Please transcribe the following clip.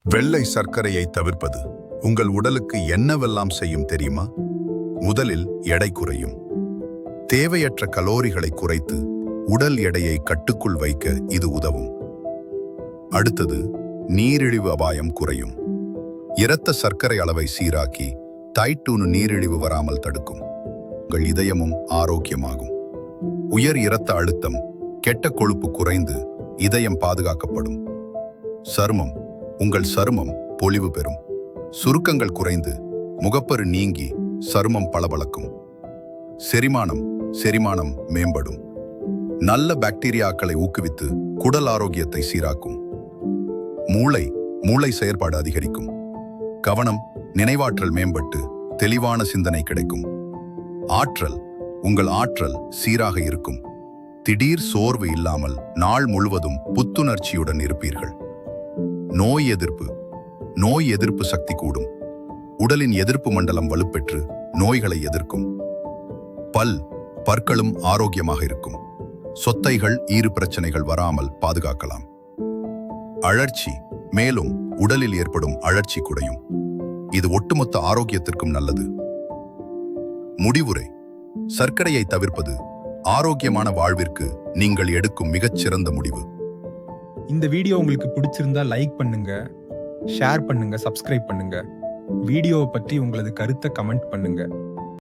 வெள்ளை சர்க்கரையை தவிர்ப்பது உங்கள் உடலுக்கு என்னவெல்லாம் செய்யும் தெரியுமா? முதலில் எடை குறையும். தேவையற்ற கலோரிகளை குறைத்து உடல் எடையை கட்டுக்குள் வைக்க இது உதவும். அடுத்தது, நீரிழிவு அபாயம் குறையும். இரத்த சர்க்கரை அளவை சீராக்கி டைப் 2 நீரிழிவு வராமல் தடுக்கும். உங்கள் இதயமும் ஆரோக்கியமாகும். உயர் இரத்த அழுத்தம், கெட்ட கொழுப்பு குறைந்து இதயம் பாதுகாக்கப்படும். சருமம், உங்கள் சருமம் பொலிவு பெறும். சுருக்கங்கள் குறைந்து முகப்பரு நீங்கி சருமம் பளபளக்கும். செரிமானம் மேம்படும். நல்ல பாக்டீரியாக்களை ஊக்குவித்து குடல் ஆரோக்கியத்தை சீராக்கும். மூளை செயற்பாடு அதிகரிக்கும். கவனம், நினைவாற்றல் மேம்பட்டு தெளிவான சிந்தனை கிடைக்கும். உங்கள் ஆற்றல் சீராக இருக்கும். திடீர் சோர்வு இல்லாமல் நாள் முழுவதும் புத்துணர்ச்சியுடன் இருப்பீர்கள். நோய் எதிர்ப்பு சக்தி கூடும். உடலின் எதிர்ப்பு மண்டலம் வலுப்பெற்று நோய்களை எதிர்க்கும். பற்களும் ஆரோக்கியமாக இருக்கும். சொத்தைகள், ஈறு பிரச்சனைகள் வராமல் பாதுகாக்கலாம். அழற்சி, மேலும் உடலில் ஏற்படும் அழற்சி குறையும். இது ஒட்டுமொத்த ஆரோக்கியத்திற்கும் நல்லது. முடிவுரை: சர்க்கரையை தவிர்ப்பது ஆரோக்கியமான வாழ்விற்கு நீங்கள் எடுக்கும் மிகச்சிறந்த முடிவு. இந்த வீடியோ உங்களுக்கு பிடிச்சிருந்தா லைக் பண்ணுங்க, ஷேர் பண்ணுங்க, சப்ஸ்கிரைப் பண்ணுங்க. வீடியோவை பற்றி உங்களது கருத்தை கமெண்ட் பண்ணுங்க.